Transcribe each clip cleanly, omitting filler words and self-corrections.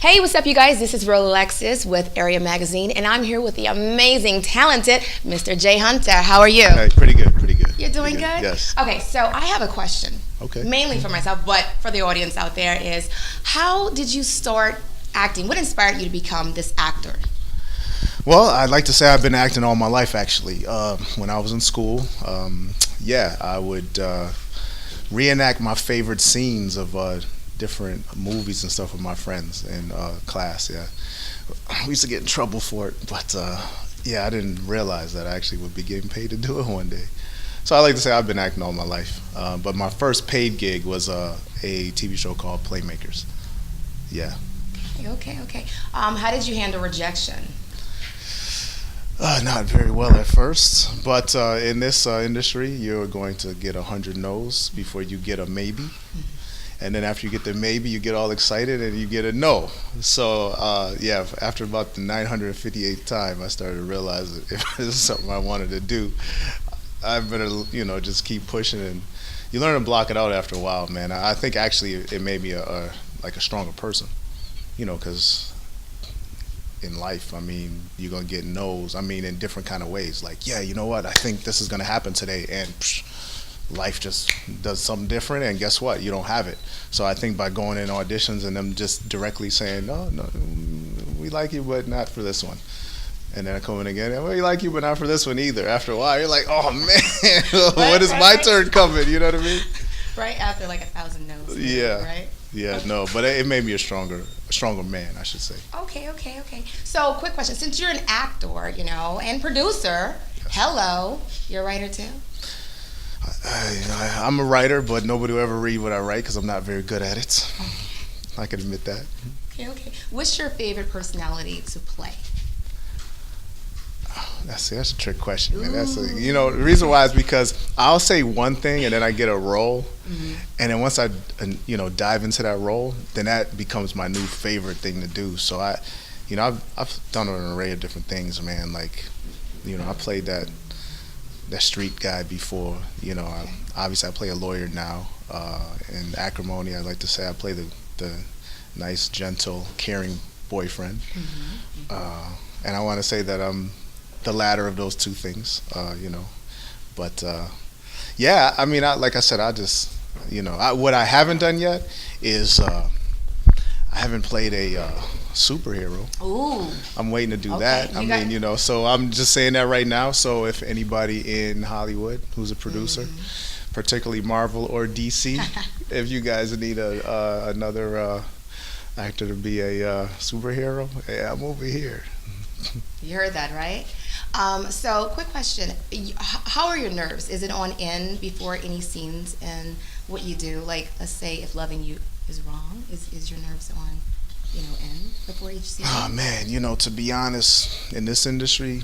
Hey, what's up, you guys? This is Rolexes with Area Magazine, and I'm here with the amazing, talented Mr. Jay Hunter. How are you? Hey, pretty good, pretty good. You're doing good? Yes. Okay, so I have a question. Okay. Mainly for myself, but for the audience out there is, how did you start acting? What inspired you to become this actor? Well, I'd like to say I've been acting all my life, actually. When I was in school, I would reenact my favorite scenes of different movies and stuff with my friends in class. Yeah, we used to get in trouble for it, but I didn't realize that I actually would be getting paid to do it one day. So I like to say I've been acting all my life, but my first paid gig was a TV show called Playmakers. Yeah. Okay. How did you handle rejection? Not very well at first, but in this industry, you're going to get 100 no's before you get a maybe. And then after you get the maybe, you get all excited and you get a no. So, after about the 958th time, I started to realize that if this is something I wanted to do, I better, just keep pushing. And you learn to block it out after a while, man. I think actually it made me a stronger person, because in life, you're going to get no's, in different kind of ways. Like, yeah, you know what, I think this is going to happen today, and life just does something different, and guess what? You don't have it. So I think by going in auditions and them just directly saying, no, we like you, but not for this one. And then I come in again, well, we like you, but not for this one either. After a while, you're like, oh, man, when is my turn coming? You know what I mean? Right after 1,000 no's. Yeah. Right? Yeah, no, but it made me a stronger man, I should say. Okay. So, quick question. Since you're an actor, and producer, Yes. Hello, you're a writer too? I'm a writer, but nobody will ever read what I write because I'm not very good at it. I can admit that. Okay. What's your favorite personality to play? That's a trick question, man. The reason why is because I'll say one thing and then I get a role, and then once I dive into that role, then that becomes my new favorite thing to do. So I've done an array of different things, man. Like, I played that street guy before. Obviously I play a lawyer now. In Acrimony, I like to say I play the nice, gentle, caring boyfriend. And I want to say that I'm the latter of those two things, But like I said, I just, what I haven't done yet is I haven't played a superhero. Ooh. I'm waiting to do that. So I'm just saying that right now. So if anybody in Hollywood who's a producer, particularly Marvel or DC, if you guys need another actor to be a superhero, hey, I'm over here. You heard that, right? So, quick question. How are your nerves? Is it on end before any scenes and what you do? Like, let's say if loving you is wrong, is your nerves on, end before each scene? Oh, man, to be honest, in this industry,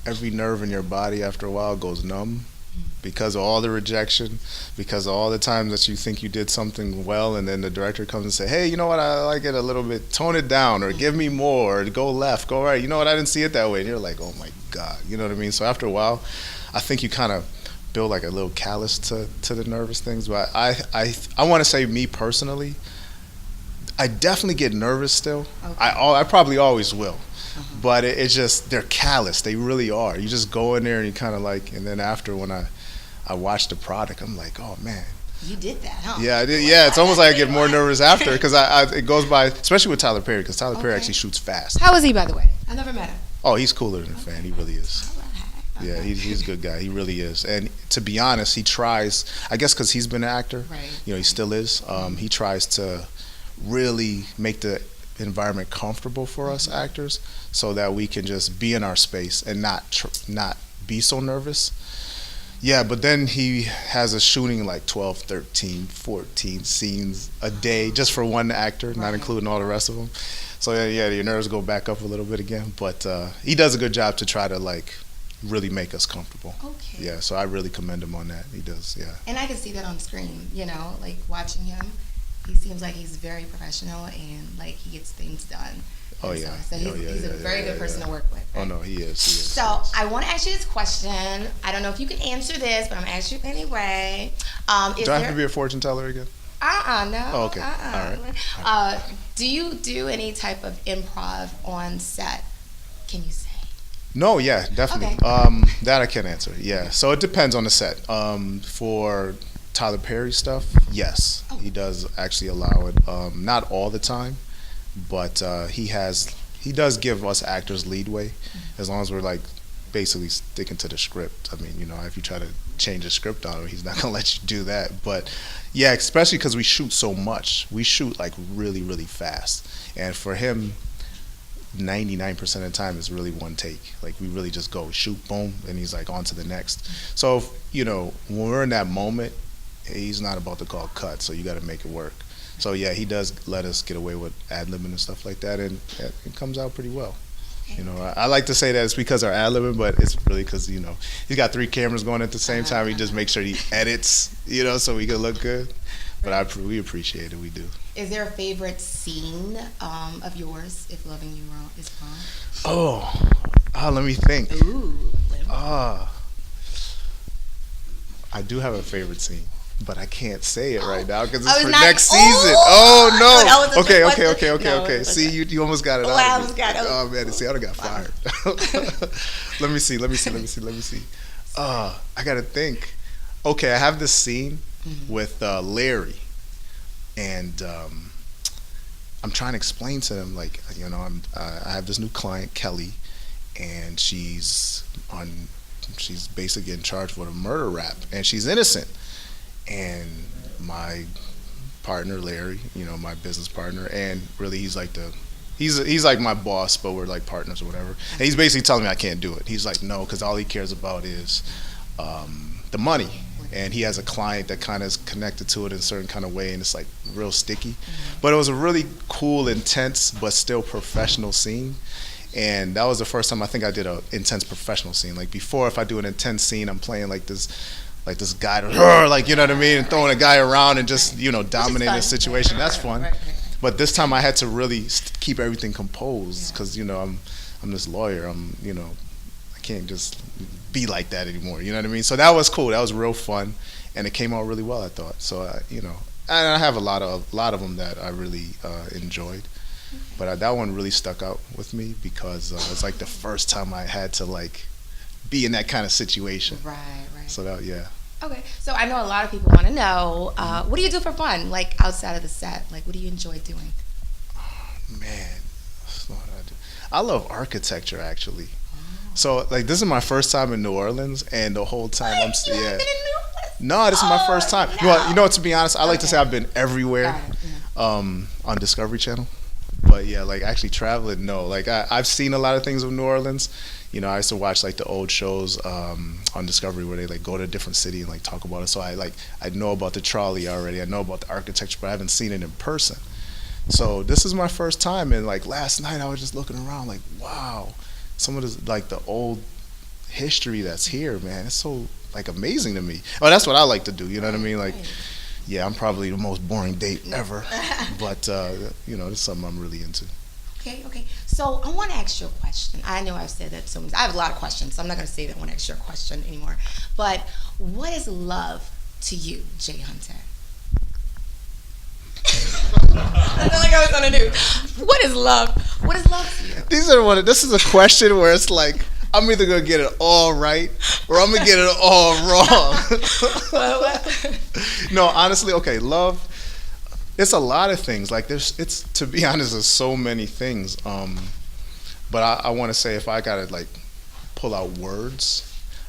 every nerve in your body after a while goes numb because of all the rejection, because of all the times that you think you did something well, and then the director comes and say, hey, you know what, I like it a little bit, tone it down, or give me more, or go left, go right, you know what, I didn't see it that way, and you're like, oh my God, you know what I mean? So after a while, I think you kind of build like a little callus to the nervous things, but I want to say, me personally, I definitely get nervous still. Okay. I probably always will. But it's just, they're callous, they really are. You just go in there and you kind of like, and then after when I watch the product, I'm like, oh man. You did that, huh? Yeah, I did. Yeah, it's almost like I get more nervous after because it goes by, especially with Tyler Perry, because Tyler Perry actually shoots fast. How is he, by the way? I never met him. Oh, he's cooler than a fan. He really is. Okay. Yeah, he's a good guy. He really is. And to be honest, he tries, I guess because he's been an actor, right. He still is. He tries to really make the environment comfortable for us actors so that we can just be in our space and not be so nervous. Yeah, but then he has us shooting like 12, 13, 14 scenes a day just for one actor, not including all the rest of them. So yeah, your nerves go back up a little bit again. But he does a good job to try to like really make us comfortable. Okay. Yeah, so I really commend him on that. He does, yeah. And I can see that on screen, like watching him. He seems like he's very professional and like he gets things done. Oh yeah. So he's a very good person to work with. Right? Oh no, he is. So I want to ask you this question. I don't know if you can answer this, but I'm gonna ask you anyway. Do I have to be a fortune teller again? No. Oh, okay. All right. Do you do any type of improv on set? Can you say? No, yeah, definitely. Okay. That I can answer. Yeah, so it depends on the set. For Tyler Perry stuff, yes, Oh. he does actually allow it. Not all the time, but he does give us actors leadway as long as we're like basically sticking to the script. I mean, if you try to change the script on him, he's not gonna let you do that. But yeah, especially because we shoot so much. We shoot like really, really fast, and for him, 99% of the time is really one take. Like we really just go shoot, boom, and he's like on to the next. So when we're in that moment, he's not about to call cut, so you got to make it work. So yeah, he does let us get away with ad-libbing and stuff like that, and it comes out pretty well. I like to say that it's because our ad-libbing, but it's really because he's got 3 cameras going at the same time. He just makes sure he edits, so we can look good. But we appreciate it. We do. Is there a favorite scene of yours if loving you wrong is wrong? Let me think. Ooh. I do have a favorite scene, but I can't say it right now because it's Oh, for not- next oh! season. Oh, Oh that was no! a Okay, trick okay, question. okay, okay, No, okay. it was See, okay. you almost got it Oh, out I of almost me. got it. Oh man, see, I got fired. Let me see. I gotta think. Okay, I have this scene with Larry, and I'm trying to explain to them like I have this new client Kelly, and she's basically in charge for the murder rap, and she's innocent. And my partner Larry, my business partner, and really he's like my boss, but we're like partners or whatever. And he's basically telling me I can't do it. He's like, no, because all he cares about is the money. And he has a client that kind of is connected to it in a certain kind of way, and it's like real sticky. But it was a really cool, intense, but still professional scene. And that was the first time I think I did an intense professional scene. Like before, if I do an intense scene, I'm playing like this guy, like you know what I mean, and throwing a guy around and just dominating the situation. That's fun. Right. But this time I had to really keep everything composed because I'm this lawyer. I can't just be like that anymore. You know what I mean? So that was cool. That was real fun, and it came out really well, I thought. So and I have a lot of them that I really enjoyed. But that one really stuck out with me because it's like the first time I had to like be in that kind of situation. Right. So that, yeah. Okay, so I know a lot of people want to know, what do you do for fun, like outside of the set? Like, what do you enjoy doing? Man, that's not what I do. I love architecture actually. So like this is my first time in New Orleans, and the whole time You haven't been in New Orleans? No, this is my first time. No. To be honest, I like to say I've been everywhere Got it, on Discovery Channel. But yeah, like actually traveling, no. Like I've seen a lot of things of New Orleans. I used to watch like the old shows on Discovery where they like go to a different city and like talk about it. So I know about the trolley already. I know about the architecture, but I haven't seen it in person. So this is my first time, and like last night I was just looking around like, wow, some of this like the old history that's here, man. It's so like amazing to me. Oh, that's what I like to do. You know what I mean? Like, yeah, I'm probably the most boring date ever, but it's something I'm really into. Okay. So I want to ask you a question. I know I've said that so many. I have a lot of questions, so I'm not going to say that I want to ask you a question anymore. But what is love to you, Jay Hunter? I feel like I was going to do. What is love? What is love to you? This is a question where it's like I'm either gonna get it all right or I'm gonna get it all wrong. No, honestly, okay, love. It's a lot of things. Like it's to be honest, there's so many things. But I want to say if I gotta like pull out words,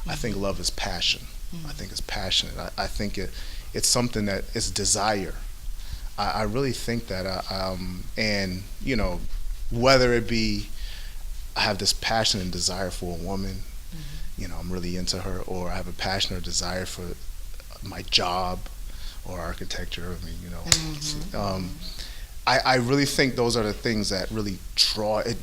I think love is passion. I think it's passionate. I think it's something that is desire. I really think that, and whether it be I have this passion and desire for a woman, I'm really into her, or I have a passion or desire for my job or architecture. I mean, I really think those are the things that really draw it.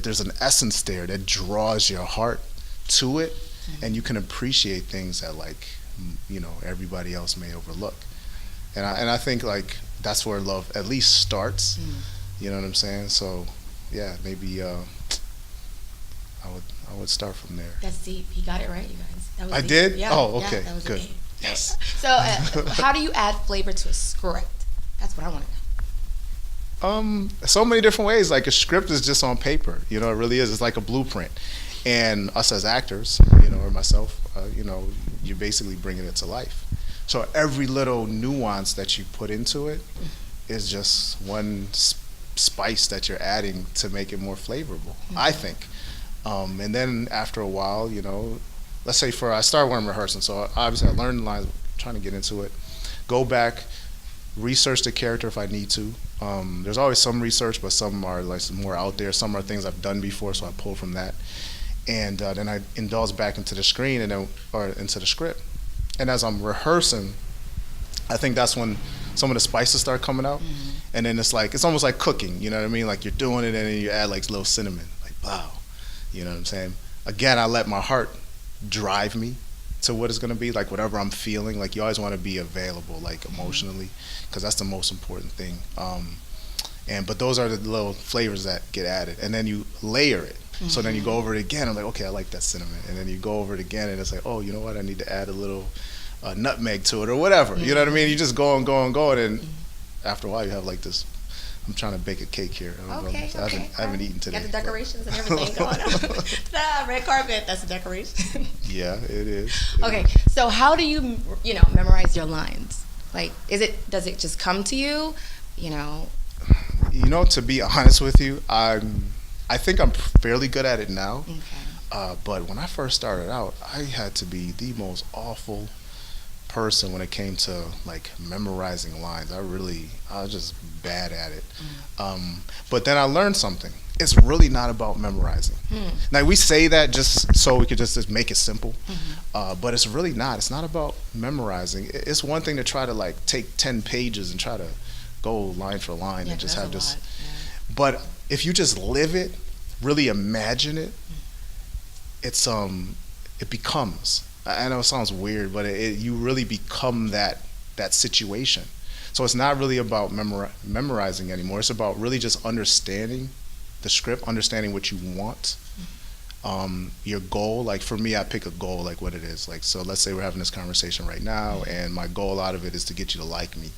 There's an essence there that draws your heart to it, and you can appreciate things that like everybody else may overlook. And I think like that's where love at least starts. You know what I'm saying? So yeah, maybe I would start from there. That's deep. He got it right, you guys. That was I deep. did? Yeah, Oh, okay, that was good. deep. Yes. So how do you add flavor to a script? That's what I want to know. So many different ways. Like a script is just on paper, you know, it really is. It's like a blueprint. And us as actors, you know, or myself, you know, you're basically bringing it to life. So every little nuance that you put into it is just one spice that you're adding to make it more flavorful, I think. And then after a while, you know, let's say I started when I'm rehearsing, so obviously I learned the lines, trying to get into it, go back, research the character if I need to. There's always some research, but some are like more out there. Some are things I've done before, so I pull from that, and then I indulge back into the screen or into the script. And as I'm rehearsing, I think that's when some of the spices start coming out, and then it's almost like cooking. You know what I mean? Like you're doing it, and then you add like a little cinnamon, like wow. You know what I'm saying? Again, I let my heart drive me to what it's going to be, like whatever I'm feeling. Like you always want to be available, like emotionally, because that's the most important thing. But those are the little flavors that get added, and then you layer it. So then you go over it again. I'm like, okay, I like that cinnamon, and then you go over it again, and it's like, oh, you know what? I need to add a little nutmeg to it or whatever. You know what I mean? You just go and go and go, and then after a while, you have like this. I'm trying to bake a cake here. Okay. I haven't eaten today. Got the decorations and everything going on. Red carpet, that's a decoration. Yeah, it is. Okay, so how do you memorize your lines? Like, does it just come to you? You know, to be honest with you, I think I'm fairly good at it now. Okay. But when I first started out, I had to be the most awful person when it came to like memorizing lines. I was just bad at it. But then I learned something. It's really not about memorizing. Now we say that just so we could just make it simple, but it's really not. It's not about memorizing. It's one thing to try to like take 10 pages and try to go line for line and just have this. Yeah. But if you just live it, really imagine it, it becomes. I know it sounds weird, but you really become that situation. So it's not really about memorizing anymore. It's about really just understanding the script, understanding what you want, your goal. Like for me, I pick a goal, like what it is. Like, so let's say we're having this conversation right now, and my goal out of it is to get you to like me.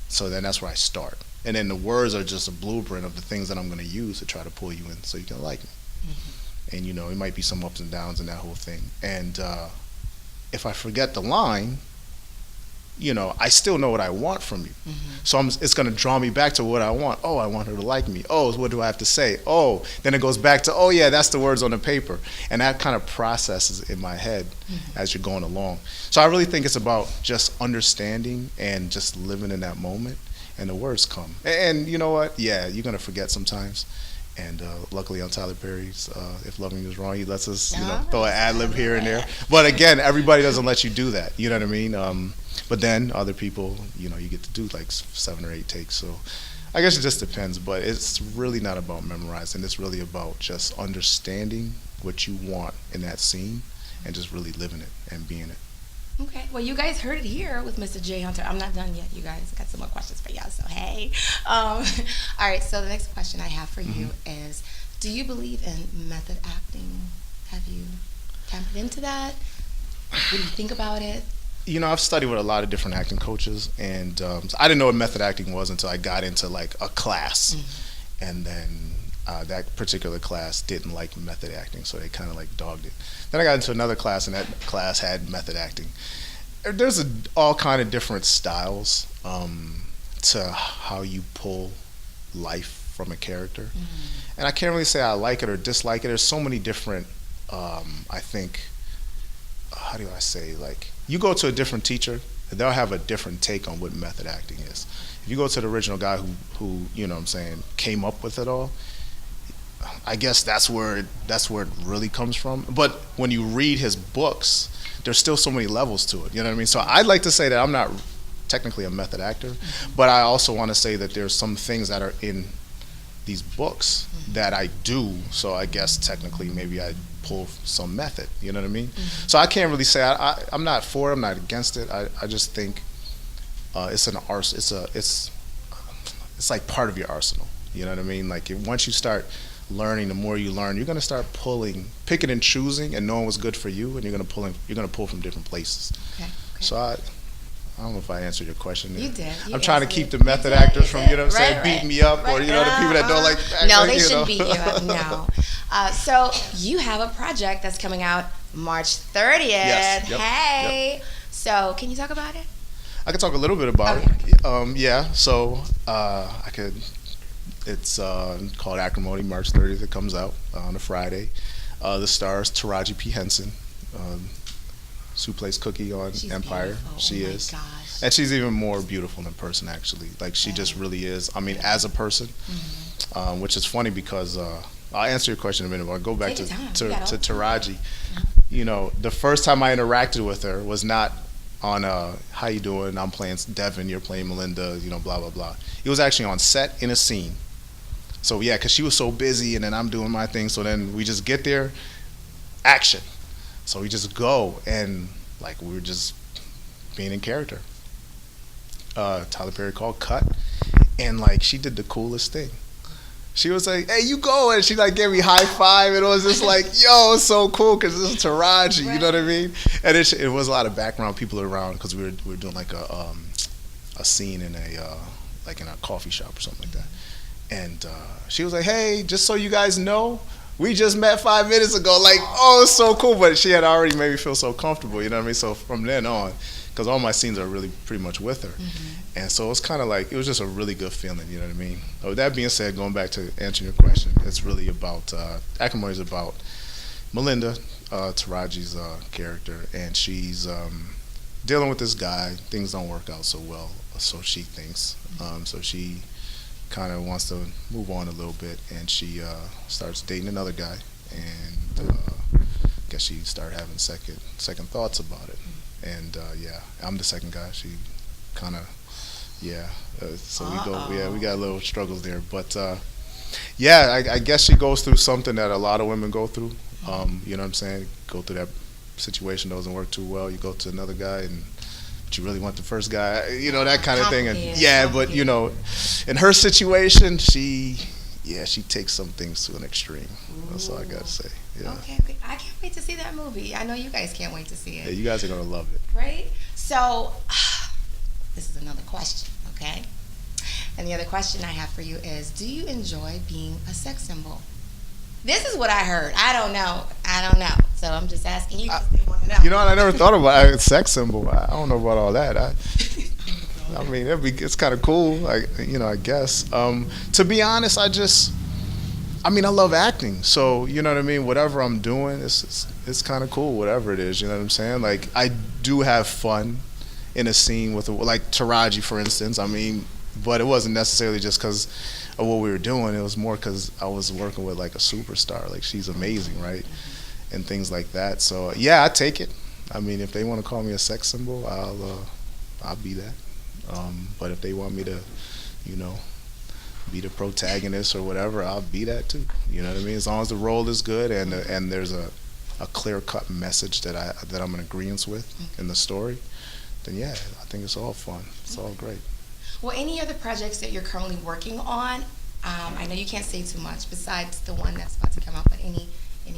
So then that's where I start. And then the words are just a blueprint of the things that I'm going to use to try to pull you in so you can like me. And, it might be some ups and downs in that whole thing. And if I forget the line, I still know what I want from you. So it's going to draw me back to what I want. Oh, I want her to like me. Oh, what do I have to say? Oh, then it goes back to, oh, yeah, that's the words on the paper. And that kind of processes in my head as you're going along. So I really think it's about just understanding and just living in that moment, and the words come. And you know what? Yeah, you're going to forget sometimes. And luckily on Tyler Perry's If Loving You Is Wrong, he lets us throw an ad-lib here and there. But again, everybody doesn't let you do that. You know what I mean? But then other people, you get to do like 7 or 8 takes. So I guess it just depends. But it's really not about memorizing. It's really about just understanding what you want in that scene and just really living it and being it. Okay, well, you guys heard it here with Mr. J. Hunter. I'm not done yet, you guys. I got some more questions for y'all, so hey. All right, so the next question I have for you is, do you believe in method acting? Have you tapped into that? What do you think about it? I've studied with a lot of different acting coaches, and so I didn't know what method acting was until I got into like a class. And then that particular class didn't like method acting, so they kind of like dogged it. Then I got into another class, and that class had method acting. There's all kind of different styles to how you pull life from a character. And I can't really say I like it or dislike it. There's so many different, I think, how do I say, like, you go to a different teacher, they'll have a different take on what method acting is. If you go to the original guy who came up with it all, I guess that's where it really comes from. But when you read his books, there's still so many levels to it. You know what I mean? So I'd like to say that I'm not technically a method actor, but I also want to say that there's some things that are in these books that I do. So I guess technically maybe I pull some method. You know what I mean? So I can't really say I'm not for it. I'm not against it. I just think it's an arsenal. It's like part of your arsenal. You know what I mean? Like once you start learning, the more you learn, you're going to start picking and choosing, and knowing what's good for you, and you're going to pull from different places. Okay. So I don't know if I answered your question. You did. I'm trying to keep the method actors from, you know what I'm saying, beating me up, or, you know, the people that don't like to act. No, like, they you shouldn't know. beat you up. No. So you have a project that's coming out March 30th. Yes. Yep. Hey. Yep. So can you talk about it? I can talk a little bit about Okay. it. Yeah. So I could. It's called Acrimony. March 30th. It comes out on a Friday. The stars Taraji P. Henson. Sue plays Cookie on She's Empire. beautiful. She Oh my is. gosh. And she's even more beautiful in person, actually. Like, she just really is. I mean, as a person, which is funny because I'll answer your question in a minute, but I'll go back Take to your time. You got all the Taraji. You know, the first time I interacted with her was not on how you doing? I'm playing Devin, you're playing Melinda, you know, blah, blah, blah. It was actually on set in a scene. So, yeah, because she was so busy, and then I'm doing my thing. So then we just get there, action. So we just go, and, like, we were just being in character. Tyler Perry called, cut, and, like, she did the coolest thing. She was like, hey, you go, and she, like, gave me high five, and it was just like, yo, it's so cool, because this is Taraji, you know what I mean? And it was a lot of background people around, because we were doing, like, a scene in a coffee shop or something like that. And she was like, hey, just so you guys know, we just met 5 minutes ago. Like, oh, it's so cool. But she had already made me feel so comfortable, you know what I mean? So from then on, because all my scenes are really pretty much with her. And so it's kind of like, it was just a really good feeling, you know what I mean? So with that being said, going back to answering your question, it's really about, Acrimony is about Melinda, Taraji's character, and she's dealing with this guy. Things don't work out so well, so she thinks. So she kind of wants to move on a little bit, and she starts dating another guy, and I guess she started having second thoughts about it. And yeah, I'm the second guy. She kind of, yeah. So we got a little struggles there, but yeah, I guess she goes through something that a lot of women go through. You know what I'm saying? Go through that situation, doesn't work too well. You go to another guy, and you really want the first guy, you know, that kind of thing. And yeah, but you know, in her situation, she takes some things to an extreme. That's all I gotta say. Yeah. Okay, I can't wait to see that movie. I know you guys can't wait to see it. Yeah, you guys are gonna love it. Right? So, this is another question, okay? And the other question I have for you is, do you enjoy being a sex symbol? This is what I heard. I don't know. So I'm just asking you because they want to know. You know what? I never thought about a sex symbol. I don't know about all that. I mean, it's kind of cool. Like, you know, I guess. To be honest, I love acting. So, you know what I mean? Whatever I'm doing, it's kind of cool. Whatever it is, you know what I'm saying? Like, I do have fun in a scene with, like Taraji, for instance. I mean, but it wasn't necessarily just because of what we were doing. It was more because I was working with like a superstar. Like, she's amazing, right? And things like that. So yeah, I take it. I mean, if they want to call me a sex symbol, I'll be that. But if they want me to, you know, be the protagonist or whatever, I'll be that too. You know what I mean? As long as the role is good and there's a clear-cut message that I'm in agreement with in the story, then yeah, I think it's all fun. It's all great. Well, any other projects that you're currently working on? I know you can't say too much besides the one that's about to come out, but any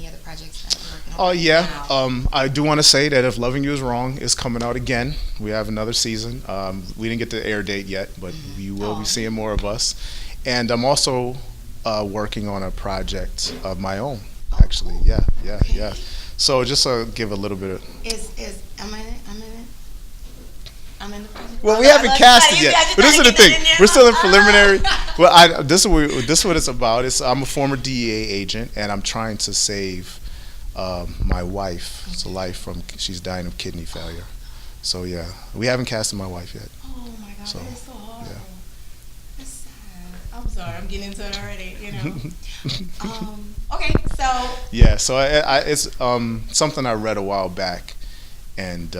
other projects that you're working on? Oh yeah, I do want to say that If Loving You Is Wrong is coming out again. We have another season. We didn't get the air date yet, but you will be seeing more of us. And I'm also working on a project of my own, actually. Yeah. So just to give a little bit of... I'm in the project. Well, we haven't cast it yet. But this is the thing. We're still in preliminary. Well, this is what it's about. I'm a former DEA agent, and I'm trying to save my wife's life from... She's dying of kidney failure. So, yeah. We haven't casted my wife yet. Oh, my God. So, that is so horrible. Yeah. That's sad. I'm sorry. I'm getting into it already, you know. Okay, so... Yeah, so it's something I read a while back, and...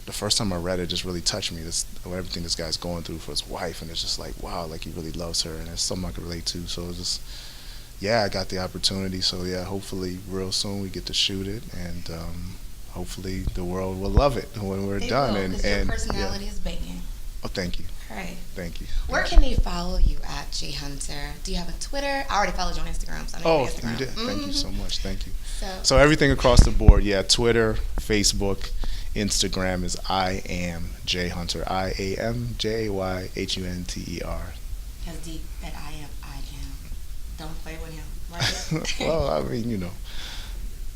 the first time I read it, just really touched me. Everything this guy's going through for his wife, and it's just like, wow, like he really loves her, and it's something I can relate to. So it's just, yeah, I got the opportunity. So yeah, hopefully real soon we get to shoot it, and hopefully the world will love it when we're done. And your personality is banging. Oh, thank you. All right. Thank you. Where can they follow you at, J Hunter? Do you have a Twitter? I already followed you on Instagram, so I know you have Instagram. You did. Thank you so much. Thank you. So everything across the board, yeah, Twitter, Facebook, Instagram is I am Jay Hunter. IAMJAYHUNTER. That's deep. That I am. Don't play with him, right? Well, I mean, you know.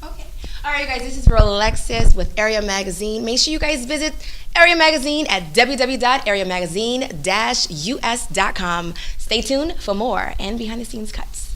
Okay. All right, you guys, this is Rolexes with Area Magazine. Make sure you guys visit Area Magazine at www.areamagazine-us.com. Stay tuned for more and behind-the-scenes cuts.